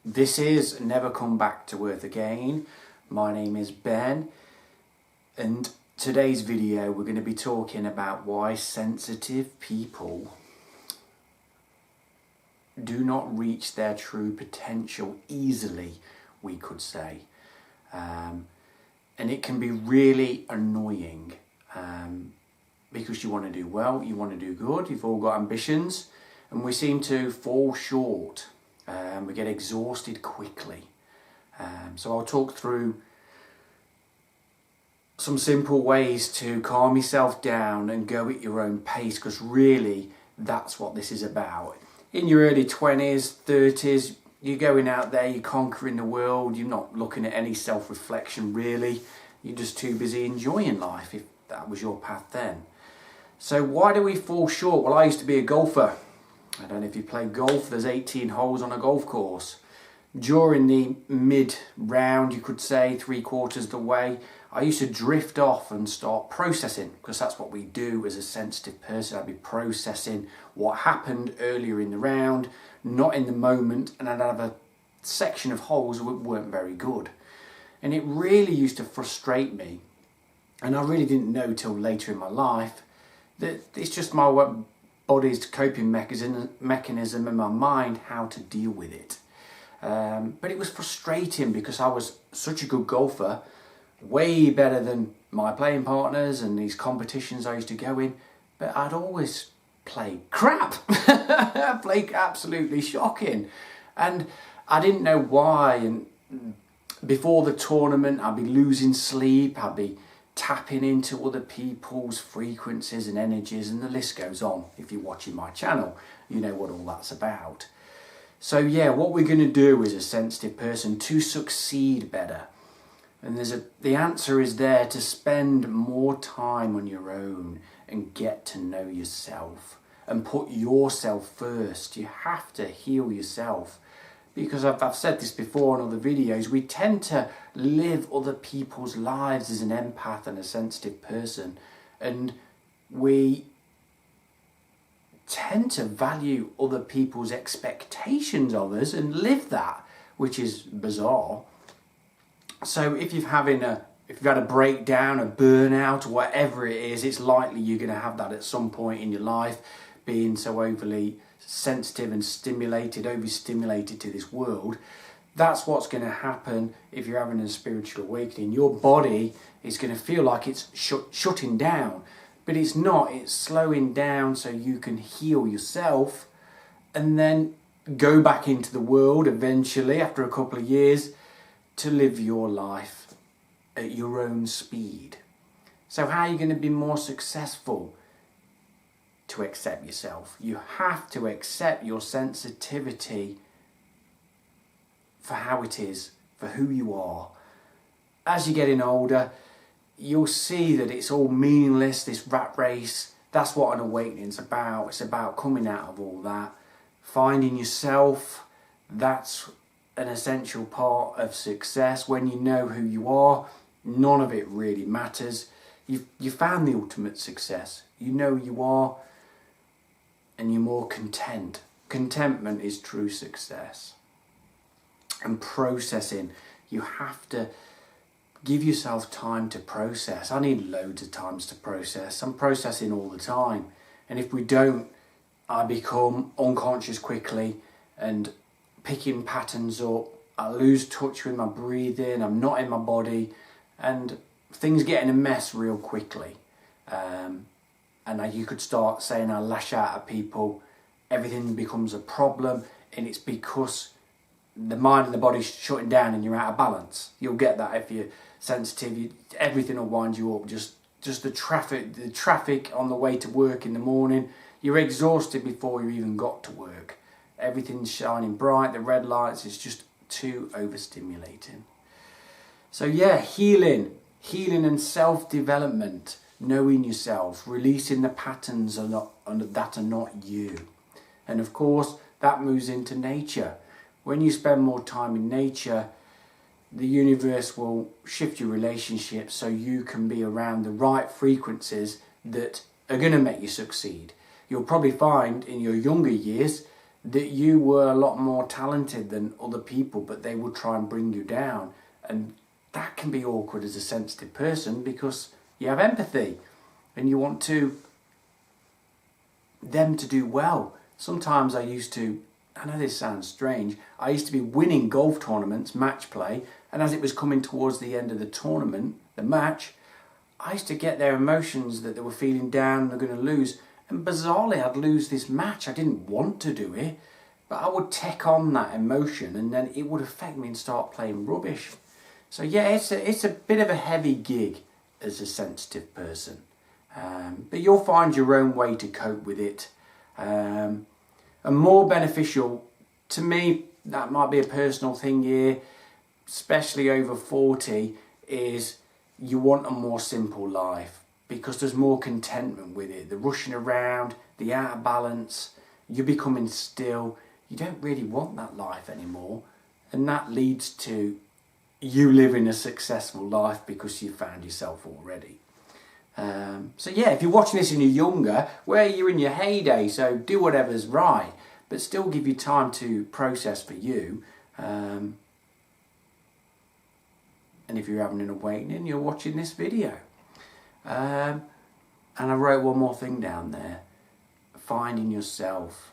This is Never Come Back to Earth Again. My name is Ben, and today's video we're going to be talking about why sensitive people do not reach their true potential easily, we could say. And it can be really annoying because you want to do well, you want to do good, you've all got ambitions, and we seem to fall short. We get exhausted quickly. So I'll talk through some simple ways to calm yourself down and go at your own pace, because really that's what this is about. In your early 20s, 30s, you're going out there, you're conquering the world, you're not looking at any self-reflection really. You're just too busy enjoying life, if that was your path then. So why do we fall short? Well, I used to be a golfer. I don't know if you play golf, there's 18 holes on a golf course. During the mid-round, you could say, 3/4 the way, I used to drift off and start processing, because that's what we do as a sensitive person. I'd be processing what happened earlier in the round, not in the moment, and I'd have a section of holes that weren't very good. And it really used to frustrate me, and I really didn't know till later in my life that it's just my body's coping mechanism and my mind how to deal with it. But it was frustrating because I was such a good golfer, way better than my playing partners and these competitions I used to go in, but I'd always play crap. Play absolutely shocking, and I didn't know why. And before the tournament I'd be losing sleep, I'd be tapping into other people's frequencies and energies, and the list goes on. If you're watching my channel, you know what all that's about. So yeah, what we're going to do as a sensitive person to succeed better, and the answer is there, to spend more time on your own and get to know yourself and put yourself first. You have to heal yourself, because I've said this before in other videos, we tend to live other people's lives as an empath and a sensitive person, and we tend to value other people's expectations of us and live that, which is bizarre. So if you've had a breakdown, a burnout, or whatever it is, it's likely you're going to have that at some point in your life, being so overly sensitive and overstimulated to this world. That's what's going to happen if you're having a spiritual awakening. Your body is going to feel like it's shutting down, but it's not. It's slowing down so you can heal yourself and then go back into the world eventually after a couple of years to live your life at your own speed. So how are you going to be more successful? To accept yourself. You have to accept your sensitivity for how it is, for who you are. As you're getting older, you'll see that it's all meaningless, this rat race. That's what an awakening's about. It's about coming out of all that, finding yourself. That's an essential part of success. When you know who you are, none of it really matters. You found the ultimate success. You know who you are, and you're more content. Contentment is true success. And processing, you have to give yourself time to process. I need loads of times to process. I'm processing all the time. And if we don't, I become unconscious quickly and picking patterns up. I lose touch with my breathing. I'm not in my body. And things get in a mess real quickly. And you could start saying I lash out at people, everything becomes a problem, and it's because the mind and the body's shutting down and you're out of balance. You'll get that if you're sensitive. Everything will wind you up. Just the traffic on the way to work in the morning, you're exhausted before you even got to work. Everything's shining bright, the red lights, is just too overstimulating. So yeah, healing and self-development. Knowing yourself, releasing the patterns that are not you. And of course, that moves into nature. When you spend more time in nature, the universe will shift your relationships so you can be around the right frequencies that are going to make you succeed. You'll probably find in your younger years that you were a lot more talented than other people, but they would try and bring you down. And that can be awkward as a sensitive person, because you have empathy and you want them to do well. Sometimes I know this sounds strange, I used to be winning golf tournaments, match play, and as it was coming towards the end of the tournament, the match, I used to get their emotions that they were feeling down and they're going to lose. And bizarrely, I'd lose this match. I didn't want to do it, but I would take on that emotion and then it would affect me and start playing rubbish. So yeah, it's a bit of a heavy gig as a sensitive person. But you'll find your own way to cope with it. And more beneficial, to me, that might be a personal thing here, especially over 40, is you want a more simple life because there's more contentment with it. The rushing around, the out of balance, you're becoming still. You don't really want that life anymore. And that leads to you living a successful life because you found yourself already. So yeah, if you're watching this and you're younger, well, you're in your heyday, so do whatever's right, but still give you time to process for you. And if you're having an awakening, you're watching this video. And I wrote one more thing down there. Finding yourself.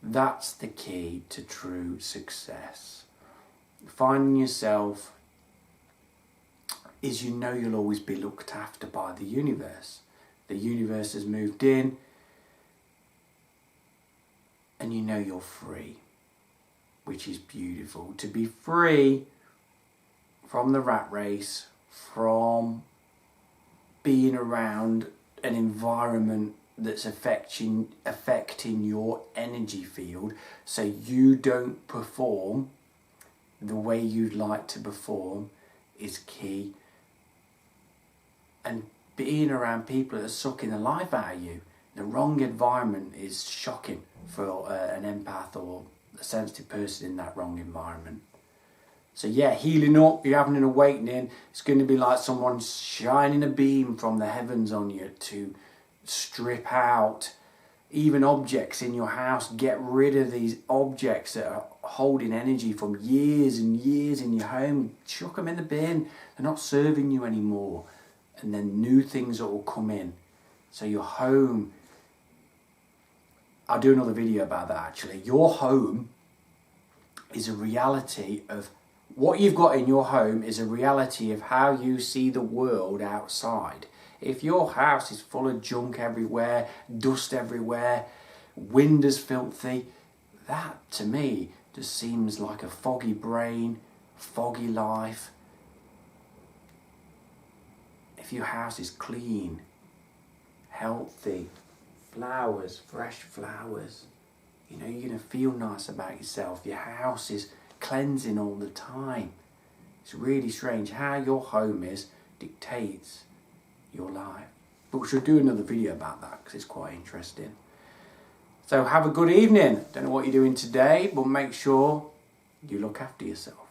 That's the key to true success. Finding yourself is you'll always be looked after by the universe. The universe has moved in and you're free, which is beautiful. To be free from the rat race, from being around an environment that's affecting your energy field so you don't perform the way you'd like to perform is key. And being around people that are sucking the life out of you, the wrong environment is shocking for an empath or a sensitive person in that wrong environment. So yeah, healing up, you're having an awakening, it's going to be like someone shining a beam from the heavens on you to strip out even objects in your house. Get rid of these objects that are holding energy from years and years in your home. Chuck them in the bin. They're not serving you anymore. And then new things that will come in. So your home, I'll do another video about that actually. Your home is a reality of what you've got in your home is a reality of how you see the world outside. If your house is full of junk everywhere, dust everywhere, windows filthy, that to me just seems like a foggy brain, foggy life. If your house is clean, healthy, flowers, fresh flowers, you're going to feel nice about yourself. Your house is cleansing all the time. It's really strange. How your home is dictates your life. But we should do another video about that because it's quite interesting. So have a good evening. Don't know what you're doing today, but make sure you look after yourself.